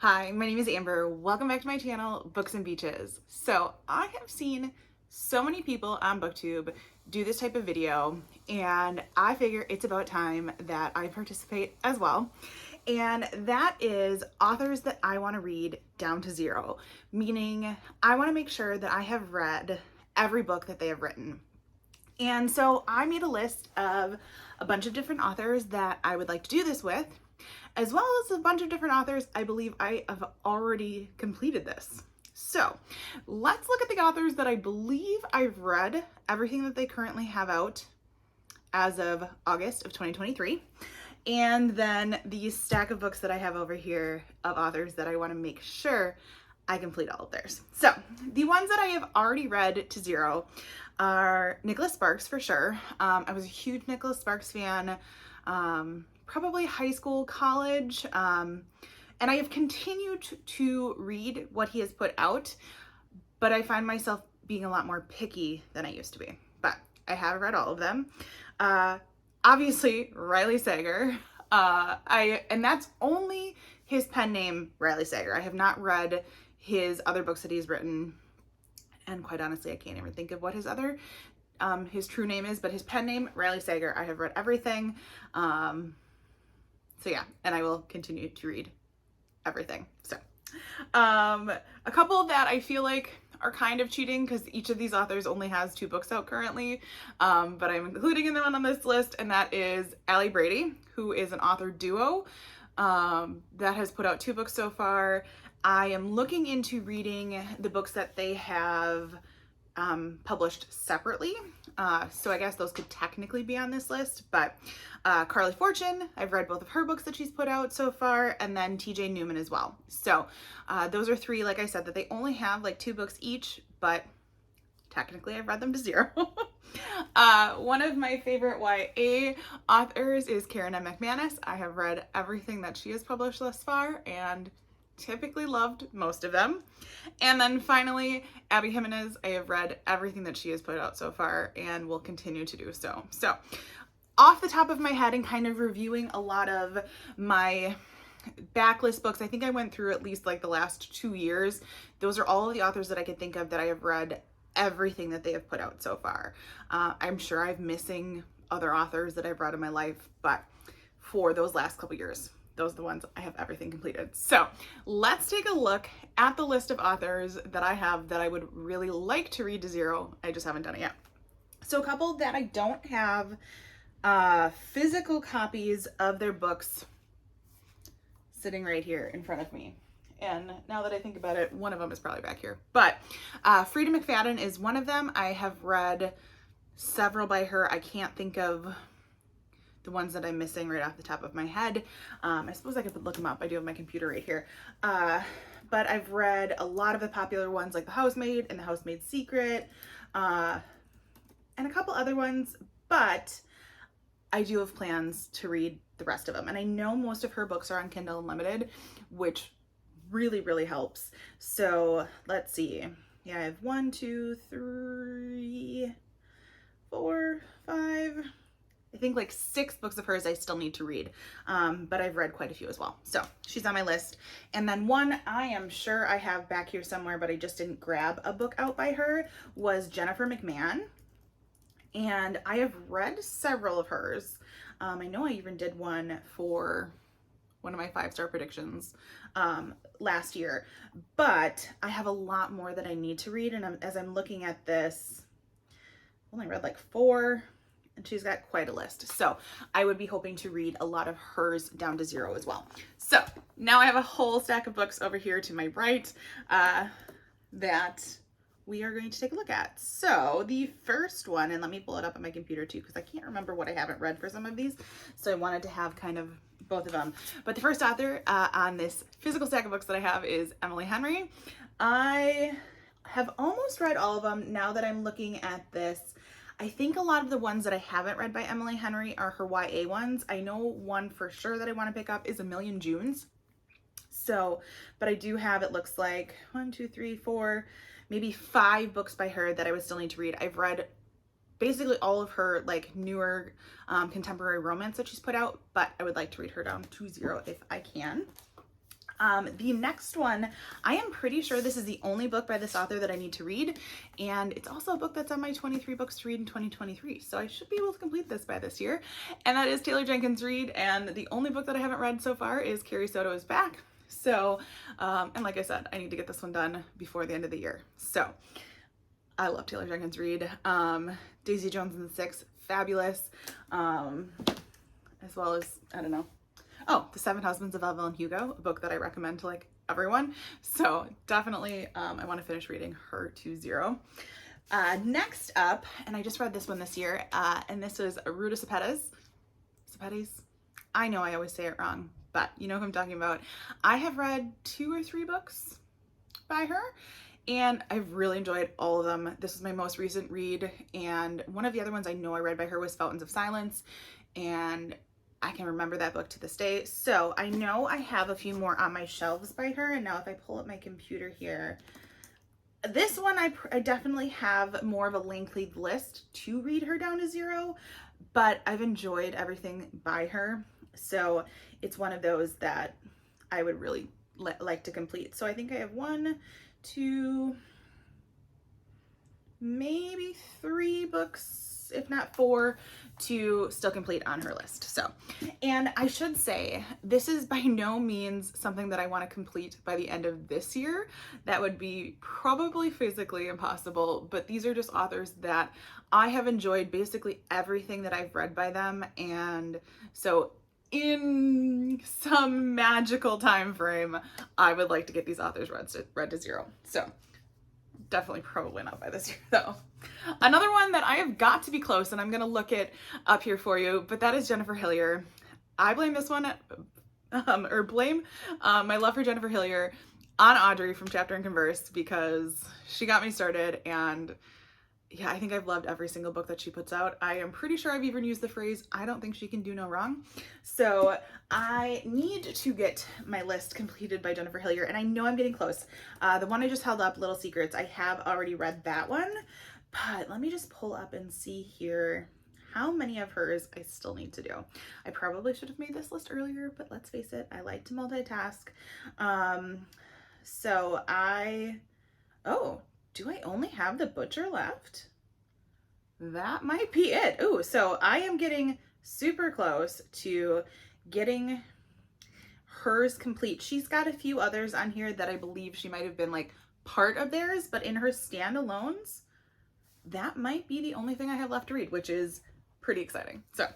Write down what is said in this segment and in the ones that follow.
Hi, my name is Amber. Welcome back to my channel, Books and Beaches. So I have seen so many people on BookTube do this type of video, and I figure it's about time that I participate as well. And that is authors that I want to read down to zero, meaning I want to make sure that I have read every book that they have written. And so I made a list of a bunch of different authors that I would like to do this with, as well as a bunch of different authors I believe I have already completed this. So let's look at the authors that I believe I've read everything that they currently have out as of August of 2023. And then the stack of books that I have over here of authors that I want to make sure I complete all of theirs. So the ones that I have already read to zero are Nicholas Sparks for sure. I was a huge Nicholas Sparks fan, probably high school, college, and I have continued to read what he has put out, but I find myself being a lot more picky than I used to be. But I have read all of them. Obviously, Riley Sager. And that's only his pen name, Riley Sager. I have not read his other books that he's written, and quite honestly, I can't even think of what his other his true name is, but his pen name, Riley Sager. I have read everything. So yeah, and I will continue to read everything. So a couple that I feel like are kind of cheating because each of these authors only has 2 books out currently, but I'm including in them on this list, and that is Allie Brady, who is an author duo that has put out 2 books so far. I am looking into reading the books that they have published separately. So I guess those could technically be on this list, but Carley Fortune, I've read both of her books that she's put out so far, and then TJ Newman as well. So those are 3, like I said, that they only have like 2 books each, but technically I've read them to zero. One of my favorite YA authors is Karen M. McManus. I have read everything that she has published thus far and typically loved most of them. And then finally, Abby Jimenez. I have read everything that she has put out so far and will continue to do so. So off the top of my head and kind of reviewing a lot of my backlist books, I think I went through at least like the last 2 years. Those are all of the authors that I could think of that I have read everything that they have put out so far. I'm sure I'm missing other authors that I've read in my life, but for those last couple years, those are the ones I have everything completed. So let's take a look at the list of authors that I have that I would really like to read to zero. I just haven't done it yet. So a couple that I don't have physical copies of their books sitting right here in front of me. And now that I think about it, one of them is probably back here. But Freida McFadden is one of them. I have read several by her. I can't think of the ones that I'm missing right off the top of my head. I suppose I could look them up. I do have my computer right here. But I've read a lot of the popular ones like The Housemaid and The Housemaid's Secret, and a couple other ones, but I do have plans to read the rest of them. And I know most of her books are on Kindle Unlimited, which really, really helps. So let's see. Yeah, I have 1, 2, 3, 4, 5, I think like 6 books of hers I still need to read, but I've read quite a few as well. So she's on my list. And then one I am sure I have back here somewhere, but I just didn't grab a book out by her, was Jennifer McMahon. And I have read several of hers. I know I even did one for one of my 5-star predictions last year, but I have a lot more that I need to read. And as I'm looking at this, I've only read like 4, and she's got quite a list. So I would be hoping to read a lot of hers down to zero as well. So now I have a whole stack of books over here to my right that we are going to take a look at. So the first one, and let me pull it up on my computer too, because I can't remember what I haven't read for some of these. So I wanted to have kind of both of them. But the first author on this physical stack of books that I have is Emily Henry. I have almost read all of them. Now that I'm looking at this, I think a lot of the ones that I haven't read by Emily Henry are her YA ones. I know one for sure that I want to pick up is A Million Junes. So, but I do have, it looks like 1, 2, 3, 4, maybe 5 books by her that I would still need to read. I've read basically all of her like newer contemporary romance that she's put out, but I would like to read her down to zero if I can. The next one, I am pretty sure this is the only book by this author that I need to read, and it's also a book that's on my 23 books to read in 2023, so I should be able to complete this by this year, and that is Taylor Jenkins Reid, and the only book that I haven't read so far is Carrie Soto is Back, so, and like I said, I need to get this one done before the end of the year, so I love Taylor Jenkins Reid. Daisy Jones and the Six, fabulous, as well as, I don't know, oh, The Seven Husbands of Evelyn Hugo, a book that I recommend to like everyone. So definitely, I want to finish reading her to Zero. Next up, and I just read this one this year, and this was Ruta Sepetys. Sepetys? I know I always say it wrong, but you know who I'm talking about. I have read 2 or 3 books by her, and I've really enjoyed all of them. This is my most recent read, and one of the other ones I know I read by her was Fountains of Silence, and I can remember that book to this day. So I know I have a few more on my shelves by her. And now if I pull up my computer here, this one I definitely have more of a lengthy list to read her down to zero, but I've enjoyed everything by her. So it's one of those that I would really like to complete. So I think I have 1, 2, maybe 3 books, if not 4, to still complete on her list. So, and I should say, this is by no means something that I want to complete by the end of this year. That would be probably physically impossible, but these are just authors that I have enjoyed basically everything that I've read by them. And so in some magical time frame, I would like to get these authors read to zero. So definitely probably not by this year though. Another one that I have got to be close, and I'm going to look it up here for you, but that is Jennifer Hillier. I blame this one, blame my love for Jennifer Hillier on Audrey from Chapter and Converse, because she got me started, and yeah, I think I've loved every single book that she puts out. I am pretty sure I've even used the phrase, I don't think she can do no wrong. So I need to get my list completed by Jennifer Hillier, and I know I'm getting close. The one I just held up, Little Secrets, I have already read that one, but let me just pull up and see here how many of hers I still need to do. I probably should have made this list earlier, but let's face it, I like to multitask. Oh, do I only have The Butcher left? That might be it. Ooh, so I am getting super close to getting hers complete. She's got a few others on here that I believe she might have been like part of theirs, but in her standalones, that might be the only thing I have left to read, which is pretty exciting. So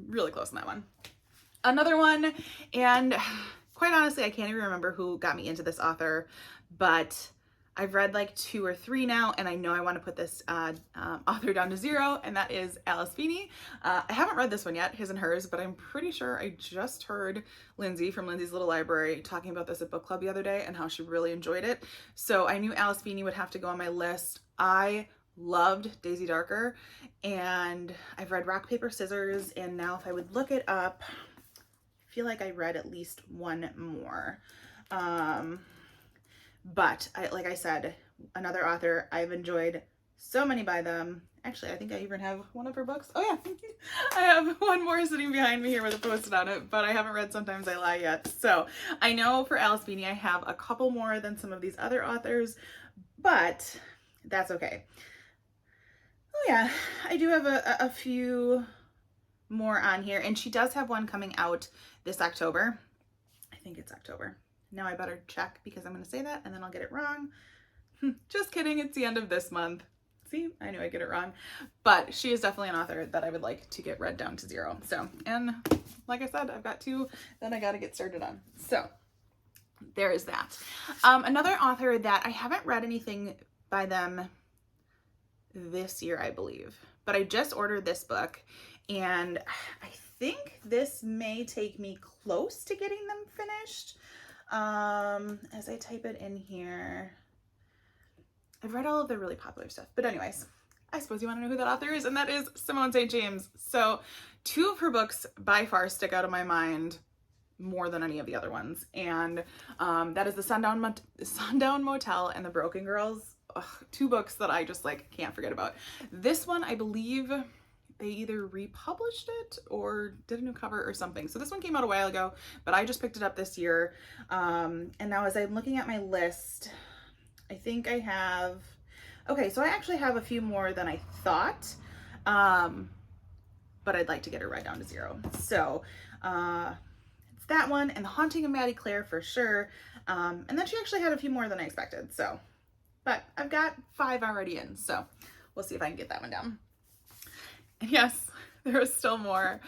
really close on that one. Another one, and quite honestly, I can't even remember who got me into this author, but I've read like 2 or 3 now, and I know I want to put this author down to zero, and that is Alice Feeney. I haven't read this one yet, His and Hers, but I'm pretty sure I just heard Lindsay from Lindsay's Little Library talking about this at book club the other day and how she really enjoyed it. So I knew Alice Feeney would have to go on my list. I loved Daisy Darker, and I've read Rock, Paper, Scissors, and now if I would look it up, I feel like I read at least 1 more. But like I said, another author, I've enjoyed so many by them. Actually, I think I even have one of her books. Oh yeah, I have 1 more sitting behind me here with a post-it on it, but I haven't read Sometimes I Lie yet. So I know for Alice Feeney, I have a couple more than some of these other authors, but that's okay. Oh yeah, I do have a few more on here, and she does have one coming out this October. I think it's October. Now I better check, because I'm going to say that and then I'll get it wrong. Just kidding, it's the end of this month. See, I knew I'd get it wrong. But she is definitely an author that I would like to get read down to zero. So, and like I said, I've got 2 that I got to get started on. So there is that. Another author that I haven't read anything by them this year, I believe, but I just ordered this book, and I think this may take me close to getting them finished. As I type it in here, I've read all of the really popular stuff, but anyways, I suppose you want to know who that author is, and that is Simone St. James. So 2 of her books by far stick out of my mind more than any of the other ones, and that is the Sundown Motel and The Broken Girls. Ugh, 2 books that I just like can't forget about. This one, I believe they either republished it or did a new cover or something. So this one came out a while ago, but I just picked it up this year. And now as I'm looking at my list, I think I have, okay, so I actually have a few more than I thought, but I'd like to get her right down to 0. So it's that one and The Haunting of Maddie Clare for sure. And then she actually had a few more than I expected. So, but I've got 5 already in, so we'll see if I can get that one down. And yes, there is still more.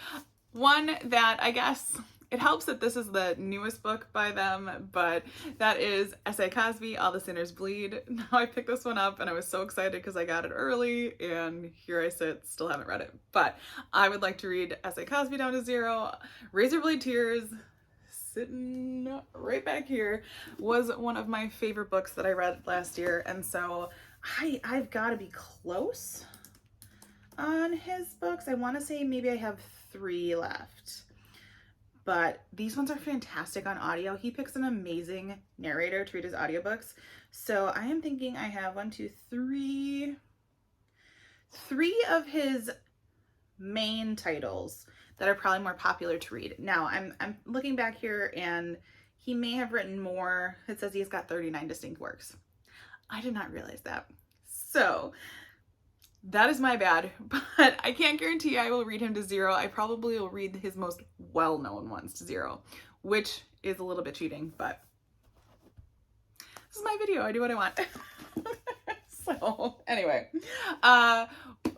One that I guess it helps that this is the newest book by them, but that is S.A. Cosby, All the Sinners Bleed. Now I picked this one up and I was so excited because I got it early and here I sit, still haven't read it. But I would like to read S.A. Cosby down to 0. Razorblade Tears, sitting right back here, was one of my favorite books that I read last year. And so I've got to be close on his books. I want to say maybe I have 3 left. But these ones are fantastic on audio. He picks an amazing narrator to read his audiobooks. So I am thinking I have 3 of his main titles that are probably more popular to read. Now I'm looking back here and he may have written more. It says he's got 39 distinct works. I did not realize that. So that is my bad, but I can't guarantee I will read him to 0. I probably will read his most well-known ones to 0, which is a little bit cheating, but this is my video. I do what I want. So anyway,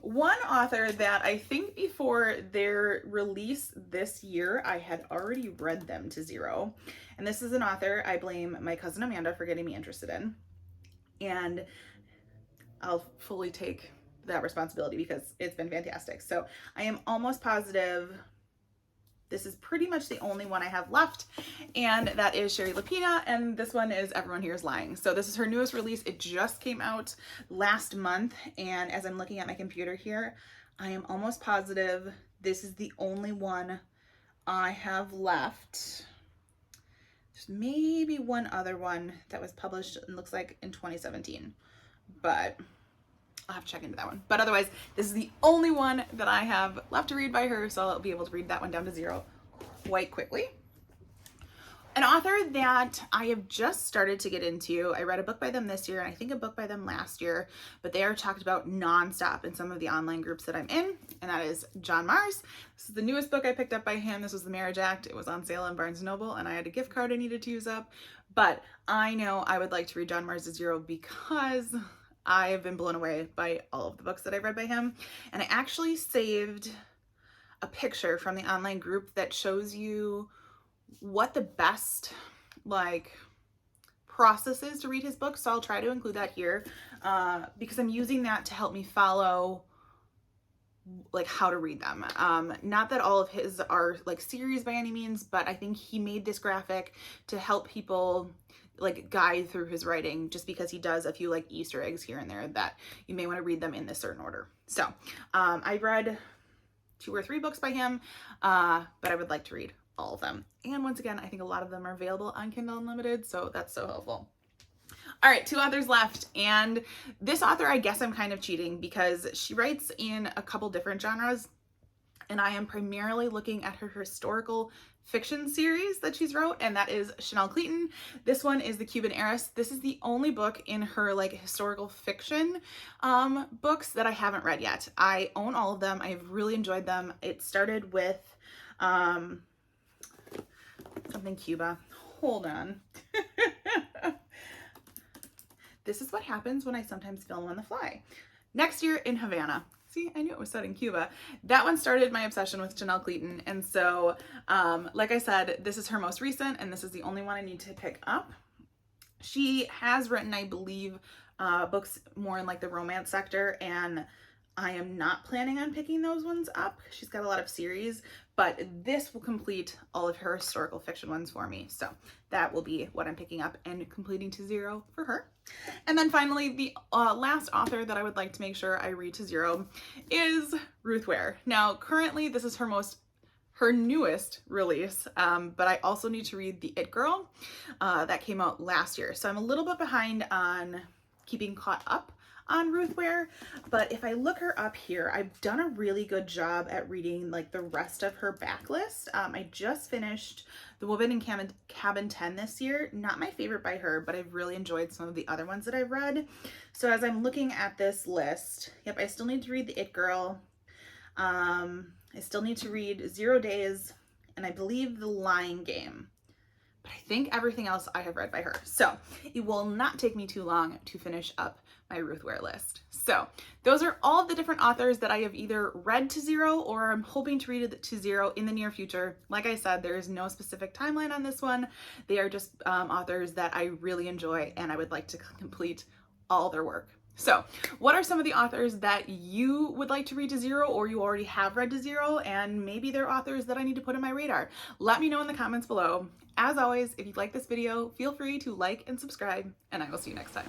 one author that I think before their release this year, I had already read them to 0. And this is an author I blame my cousin Amanda for getting me interested in. And I'll fully take that responsibility because it's been fantastic. So I am almost positive this is pretty much the only one I have left, and that is Shari Lapena, and this one is Everyone Here is Lying. So this is her newest release. It just came out last month, and as I'm looking at my computer here, I am almost positive this is the only one I have left. There's maybe one other one that was published, it looks like in 2017, but I'll have to check into that one. But otherwise, this is the only one that I have left to read by her, so I'll be able to read that one down to 0 quite quickly. An author that I have just started to get into, I read a book by them this year, and I think a book by them last year, but they are talked about nonstop in some of the online groups that I'm in, and that is John Mars. This is the newest book I picked up by him. This was The Marriage Act. It was on sale in Barnes & Noble, and I had a gift card I needed to use up, but I know I would like to read John Mars to 0 because I have been blown away by all of the books that I've read by him. And I actually saved a picture from the online group that shows you what the best process is to read his books. So I'll try to include that here because I'm using that to help me follow how to read them. Not that all of his are series by any means, but I think he made this graphic to help people guide through his writing, just because he does a few Easter eggs here and there that you may want to read them in this certain order. So I read 2 or 3 books by him, but I would like to read all of them. And once again, I think a lot of them are available on Kindle Unlimited, so that's so helpful. All right, 2 authors left, and this author, I guess I'm kind of cheating because she writes in a couple different genres, and I am primarily looking at her historical fiction series that she's wrote, and that is Chanel Cleeton. This one is The Cuban Heiress. This is the only book in her historical fiction books that I haven't read yet. I own all of them. I've really enjoyed them. It started with something Cuba. Hold on. This is what happens when I sometimes film on the fly. Next Year in Havana. See, I knew it was set in Cuba. That one started my obsession with Chanel Cleeton. And so, like I said, this is her most recent, and this is the only one I need to pick up. She has written, I believe, books more in the romance sector, and I am not planning on picking those ones up. She's got a lot of series, but this will complete all of her historical fiction ones for me. So that will be what I'm picking up and completing to 0 for her. And then finally, the last author that I would like to make sure I read to 0 is Ruth Ware. Now, currently, this is her newest release, but I also need to read The It Girl that came out last year. So I'm a little bit behind on keeping caught up on Ruth Ware, but if I look her up here, I've done a really good job at reading like the rest of her backlist. I just finished The Woman in Cabin 10 this year. Not my favorite by her, but I've really enjoyed some of the other ones that I've read. So as I'm looking at this list, yep, I still need to read The It Girl. I still need to read 0 Days, and I believe The Lying Game. But I think everything else I have read by her. So it will not take me too long to finish up my Ruth Ware list. So those are all of the different authors that I have either read to 0 or I'm hoping to read it to 0 in the near future. Like I said, there is no specific timeline on this one. They are just authors that I really enjoy and I would like to complete all their work. So what are some of the authors that you would like to read to 0 or you already have read to 0, and maybe they're authors that I need to put on my radar? Let me know in the comments below. As always, if you like this video, feel free to like and subscribe, and I will see you next time.